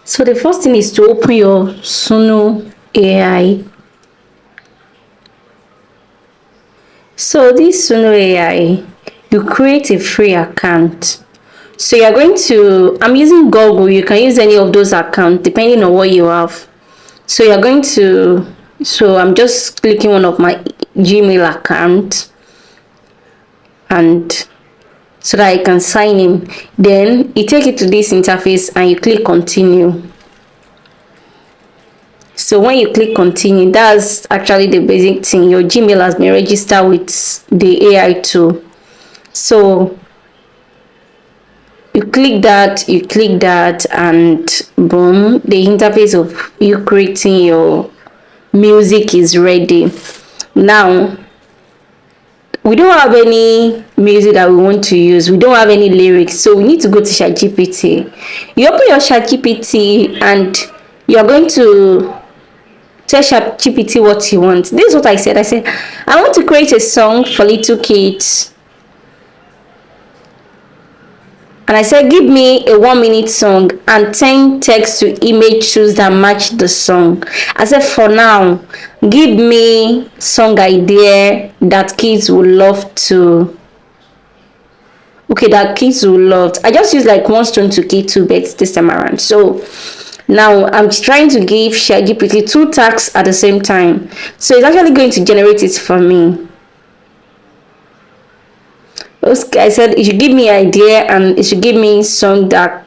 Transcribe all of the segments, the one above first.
So the first thing is to open your Suno AI. So this Suno AI, you create a free account. So you're going to, I'm using Google, you can use any of those accounts depending on what you have. So you're going to, so I'm just clicking one of my Gmail account, and so that I can sign in. Then you take it to this interface and you click continue. So when you click continue, that's actually the basic thing. Your Gmail has been registered with the AI tool. So you click that, and boom, the interface of you creating your music is ready. Now, we don't have any music that we want to use. We don't have any lyrics, so we need to go to ChatGPT. You open your ChatGPT and you're going to tell ChatGPT what you want. This is what I said. I said, I want to create a song for little kids. And I said, give me a 1-minute song and 10 text to image tools that match the song. I said, for now, give me song idea that kids would love to. Okay, that kids will love. I just used like one stone to kill two birds this time around. So now I'm trying to give ChatGPT 2 tasks at the same time. So it's actually going to generate it for me. I said it should give me idea and it should give me song that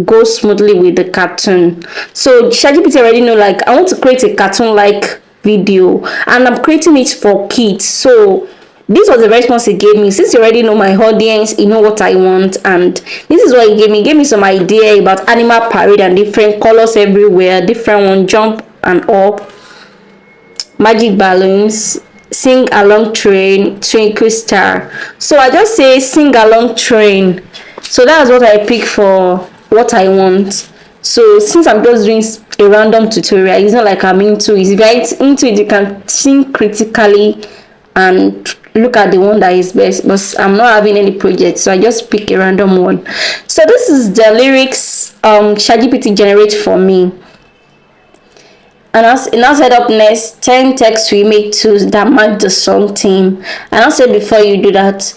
goes smoothly with the cartoon. So ChatGPT already know, like, I want to create a cartoon like video and I'm creating it for kids. So this was the response it gave me. Since you already know my audience, you know what I want, and this is what it gave me. It gave me some idea about animal parade and different colors everywhere, different one, jump and up, magic balloons, sing along train, twinkle star. So I just say sing along train. So that's what I pick for what I want. So since I'm just doing a random tutorial, it's not like I'm into it. If you're into it, you can think critically and look at the one that is best. But I'm not having any project, so I just pick a random one. So this is the lyrics ChatGPT generate for me. And I said up next, 10 text to image tools that match the song theme. And I said before you do that,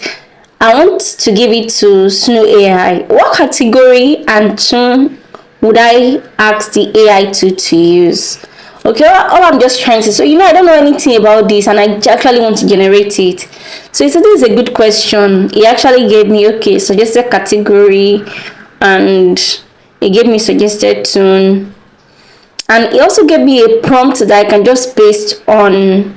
I want to give it to Snow AI. What category and tune would I ask the AI to use? Okay, all I'm just trying to, so I don't know anything about this and I actually want to generate it. So he said this is a good question. He actually gave me, okay, suggested category, and he gave me suggested tune. And he also gave me a prompt that I can just paste on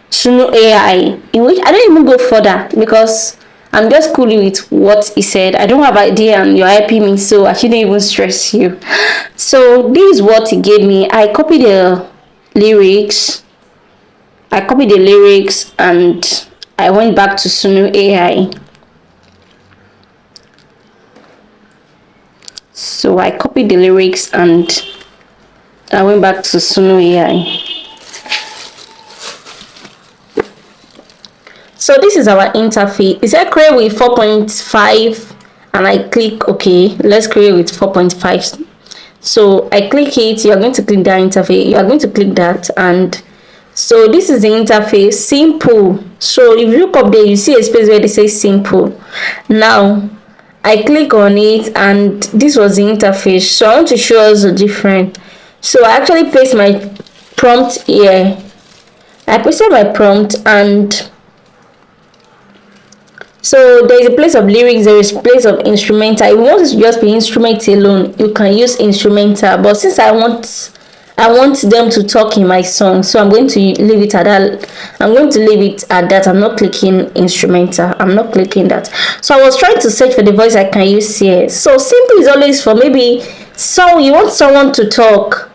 Suno AI, in which I don't even go further because I'm just cool with what he said. I don't have idea and you're helping me, so I shouldn't even stress you. So this is what he gave me. I copied the lyrics. And I went back to Suno AI. So I copied the lyrics and I went back to Suno AI. So this is our interface. It said create with 4.5 and I click OK. Let's create with 4.5. So I click it. You're going to click that interface. You are going to click that, and so this is the interface. Simple. So if you look up there, you see a space where they say simple. Now I click on it and this was the interface. So I want to show us the difference. So I actually paste my prompt here. I pasted my prompt, and so there is a place of lyrics, there is a place of instrumental. If you want to just be instrument alone, you can use instrumental. But since I want them to talk in my song, so I'm going to leave it at that. I'm not clicking instrumental. I'm not clicking that. So I was trying to search for the voice I can use here. So simple is always for maybe you want someone to talk,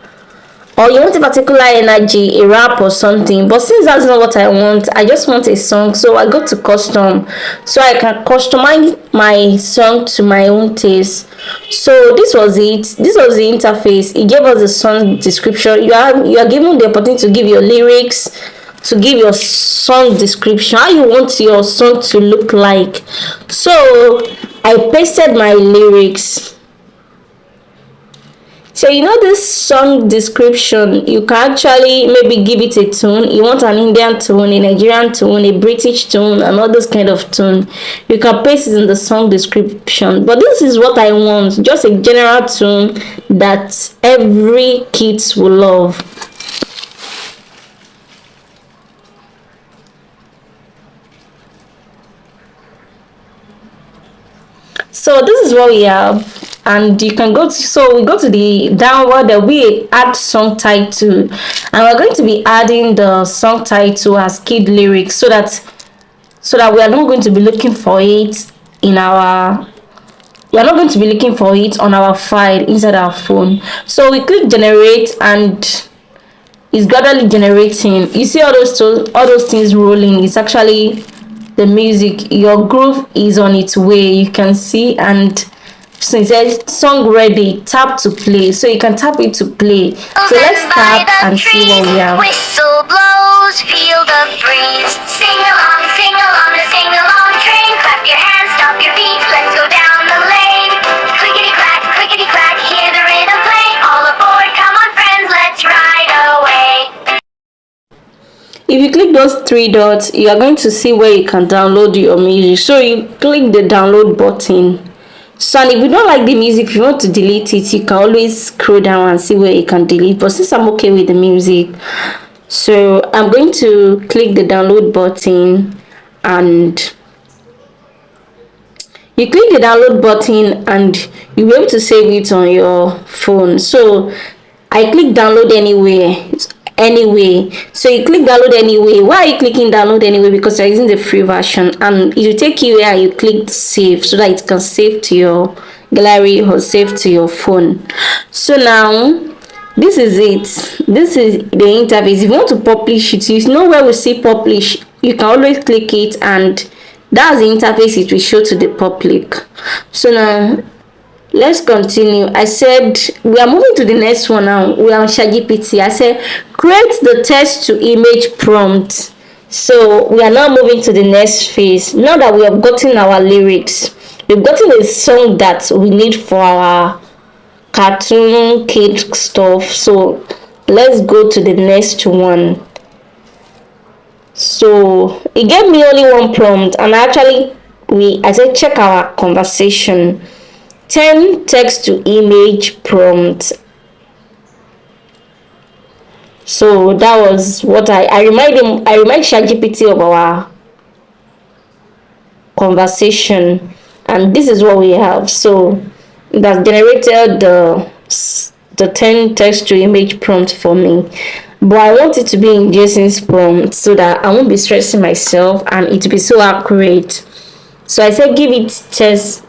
or you want a particular energy, a rap or something. But since that's not what I want, I just want a song. So I go to custom, so I can customize my song to my own taste. So this was it. This was the interface. It gave us the song description. You are given the opportunity to give your lyrics, to give your song description, how you want your song to look like. So I pasted my lyrics. So you know this song description, you can actually maybe give it a tone. You want an Indian tone, a Nigerian tone, a British tone, and all those kind of tone. You can paste it in the song description. But this is what I want, just a general tone that every kids will love. So this is what we have, and you can go to, so we go to the downward, that we add song title, and we're going to be adding the song title as kid lyrics, so that we are not going to be looking for it in our, we are not going to be looking for it on our file inside our phone. So we click generate, and it's gradually generating. You see all those things rolling. It's actually the music. Your groove is on its way, you can see. And so it says song ready, tap to play, so you can tap it to play. So let's tap and see what we have. Whistle blows, feel the breeze. Sing along, a sing along train. Clap your hands, stomp your feet, let's go down the lane. Clickety clack, hear the rhythm play. All aboard, come on friends, let's ride away. If you click those three dots, you are going to see where you can download your music. So you click the download button. So, and if you don't like the music, if you want to delete it, you can always scroll down and see where you can delete. But since I'm okay with the music, so I'm going to click the download button, and you click the download button and you'll be able to save it on your phone. So I click download anyway. So you click download anyway. Why are you clicking download anyway? Because you're using the free version, and it will take you where you click save, so that it can save to your gallery or save to your phone. So now this is it. This is the interface. If you want to publish it, you know where we see publish, you can always click it, and that's the interface it will show to the public. So now let's continue. I said we are moving to the next one now. We are on ChatGPT. I said create the text to image prompt. So we are now moving to the next phase. Now that we have gotten our lyrics, we've gotten a song that we need for our cartoon kid stuff. So let's go to the next one. So it gave me only one prompt, and actually I said check our conversation. 10 text to image prompt. So that was what I remind ChatGPT of our conversation, and this is what we have. So that generated the 10 text to image prompt for me, but I want it to be in Jason's prompt so that I won't be stressing myself and it will be so accurate. So I said give it just,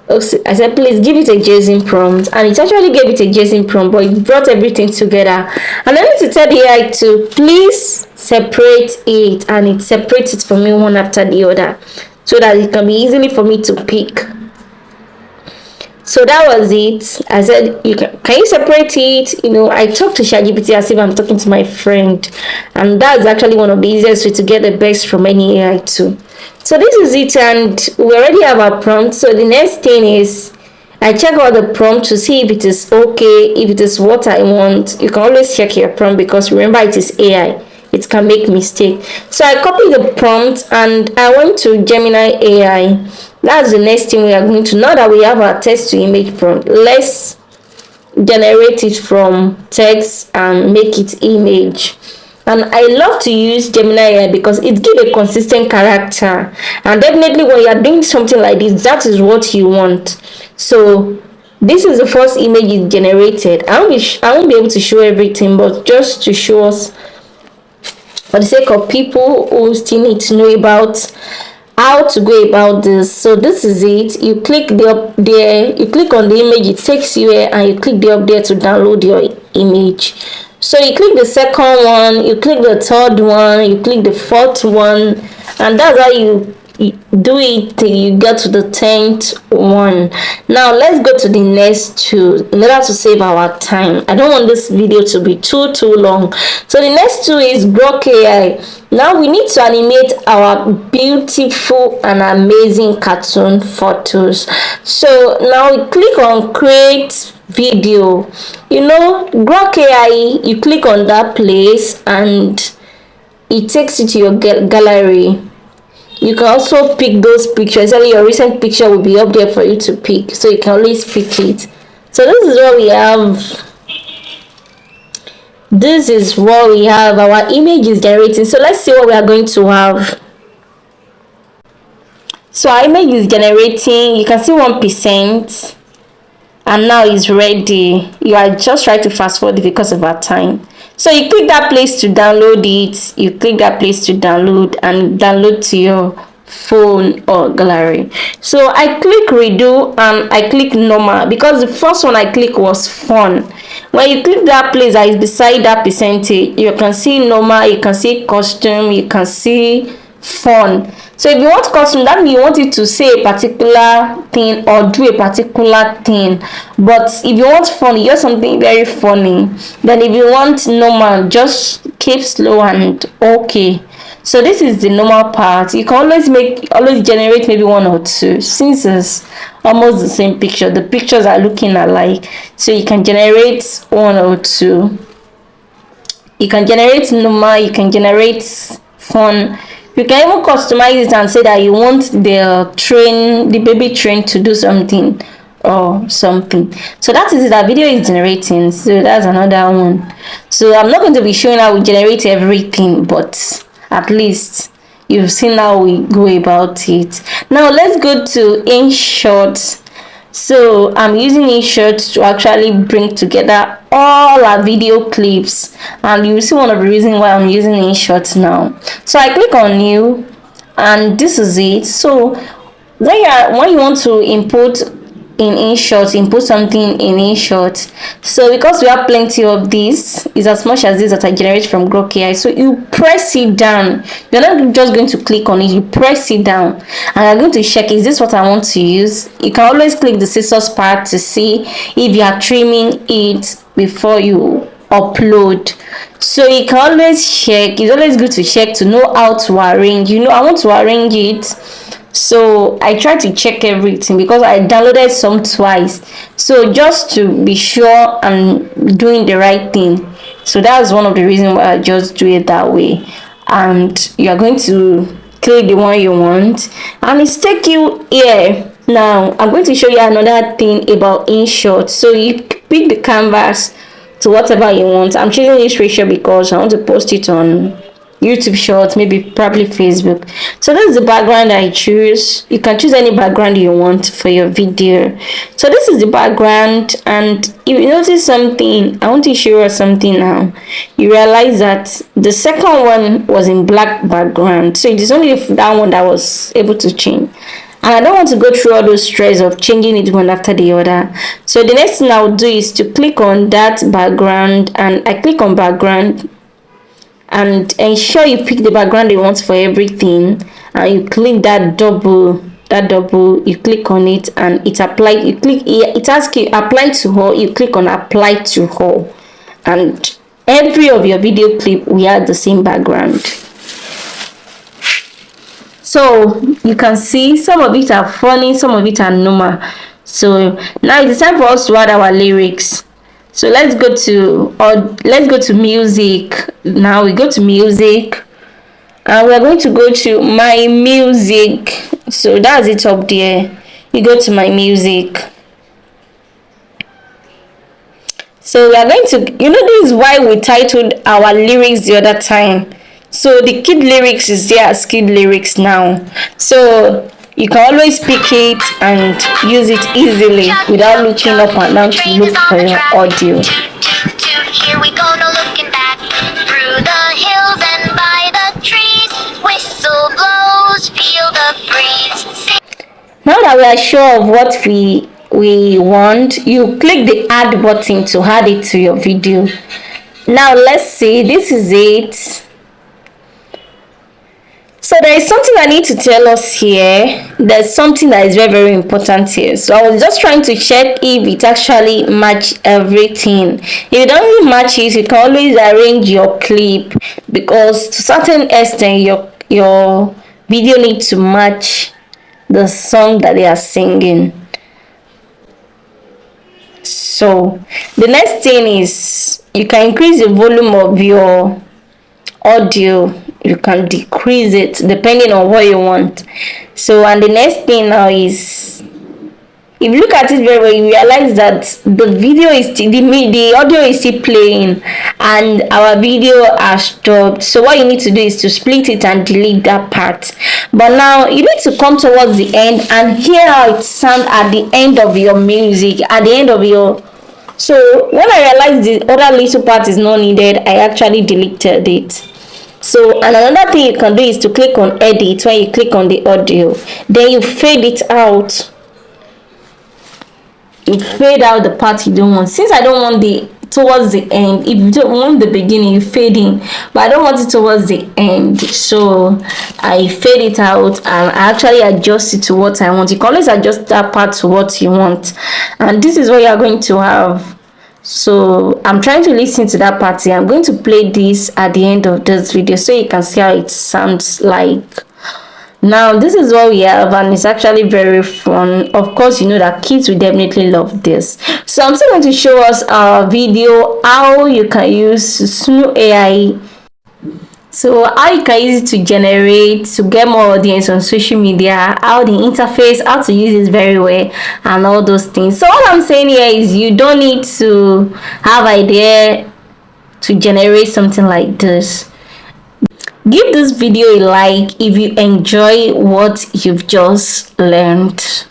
I said please give it a JSON prompt, and it actually gave it a JSON prompt, but it brought everything together. And I need to tell the AI to please separate it, and it separates it for me one after the other, so that it can be easily for me to pick. So that was it. I said can you separate it? I talk to ChatGPT as if I'm talking to my friend, and that's actually one of the easiest way to get the best from any AI too. So this is it, and we already have our prompt. So the next thing is I check out the prompt to see if it is okay, if it is what I want. You can always check your prompt, because remember it is AI, it can make mistake. So I copy the prompt and I went to Gemini AI. That's the next thing we are going to. Now that we have our text to image prompt, let's generate it from text and make it image. And I love to use Gemini AI because it gives a consistent character, and definitely when you are doing something like this, that is what you want. So this is the first image it generated. I won't be able to show everything, but just to show us, for the sake of people who still need to know about how to go about this. So this is it. You click the up there, you click on the image, it takes you here, and you click the up there to download your image. So you click the second one, you click the third one, you click the fourth one, and that's how you do it till you get to the 10th one. Now let's go to the next two in order to save our time. I don't want this video to be too long. So the next two is Grok AI. Now we need to animate our beautiful and amazing cartoon photos. So now we click on create video. Grok AI, you click on that place and it takes you to your gallery. You can also pick those pictures. Only your recent picture will be up there for you to pick, so you can always pick it. So this is what we have. This is what we have. Our image is generating. So let's see what we are going to have. So our image is generating. You can see 1%. And now it's ready. You are just trying to fast forward it because of our time. So you click that place to download it. You click that place to download and download to your phone or gallery. So I click redo and I click normal because the first one I click was fun. When you click that place that is beside that percentage, you can see normal, you can see custom, you can see fun. So if you want custom, that means you want it to say a particular thing or do a particular thing. But if you want funny, just something very funny. Then if you want normal, just keep slow and okay. So this is the normal part. You can always generate maybe one or two, since it's almost the same picture. The pictures are looking alike, so you can generate one or two. You can generate normal, you can generate fun. You can even customize it and say that you want the baby train to do something or something. So that is it. That video is generating. So that's another one. So I'm not going to be showing how we generate everything, but at least you've seen how we go about it. Now let's go to InShot. So I'm using InShot to actually bring together all our video clips, and you will see one of the reasons why I'm using InShot now. So I click on new, and this is it. So when you want to input in InShot, input something in InShot. So because we have plenty of this, is as much as this that I generate from Grok AI. So you press it down. You're not just going to click on it, you press it down and you're going to check, is this what I want to use? You can always click the scissors part to see if you are trimming it before you upload. So you can always check. It's always good to check to know how to arrange. I want to arrange it, so I try to check everything because I downloaded some twice, so just to be sure I'm doing the right thing. So that's one of the reasons why I just do it that way. And you are going to click the one you want and it's take you here. Now I'm going to show you another thing about InShot. So you pick the canvas to whatever you want. I'm choosing this ratio because I want to post it on YouTube Shorts, maybe probably Facebook. So this is the background I choose. You can choose any background you want for your video. So this is the background, and if you notice something, I want to show you something now. You realize that the second one was in black background, so it is only that one that was able to change. And I don't want to go through all those stress of changing it one after the other. So the next thing I'll do is to click on that background, and I click on background and ensure you pick the background you want for everything, and you click that double, you click on it and it applied. You click here, it asks you apply to all, you click on apply to all, and every of your video clip we have the same background. So you can see some of it are funny, some of it are normal. So now it's time for us to add our lyrics. So let's go to music. Now we go to music and we're going to go to my music. So that's it up there. You go to my music. So we are going to, this is why we titled our lyrics the other time. So the kid lyrics is there as kid lyrics now. So you can always pick it and use it easily without looking up and down to look for your audio. Here we go, no looking back. Through the hills and by the trees, whistle blows, feel the breeze. Now that we are sure of what we want, you click the add button to add it to your video. Now let's see, this is it. So there is something I need to tell us here. There's something that is very, very important here. So I was just trying to check if it actually match everything. If it doesn't match it, you can always arrange your clip, because to certain extent your video needs to match the song that they are singing. So the next thing is you can increase the volume of your audio, you can decrease it depending on what you want. So and the next thing now is, if you look at it very well, you realize that the video is still, the audio is still playing and our video has stopped. So what you need to do is to split it and delete that part. But now you need to come towards the end and hear how it sounds at the end of your music, at the end of your. So when I realized the other little part is not needed, I actually deleted it. So and another thing you can do is to click on edit. When you click on the audio, then you fade it out. You fade out the part you don't want. Since I don't want the towards the end, if you don't want the beginning, you fade in, but I don't want it towards the end, so I fade it out and I actually adjust it to what I want. You can always adjust that part to what you want, and this is what you are going to have. So I'm trying to listen to that part. I'm going to play this at the end of this video so you can see how it sounds like. Now this is what we have and it's actually very fun. Of course, you know that kids will definitely love this. So I'm still going to show us a video how you can use Snoo AI. So how you can use it to generate, to get more audience on social media, how the interface, how to use it very well and all those things. So all I'm saying here is you don't need to have idea to generate something like this. Give this video a like if you enjoy what you've just learned.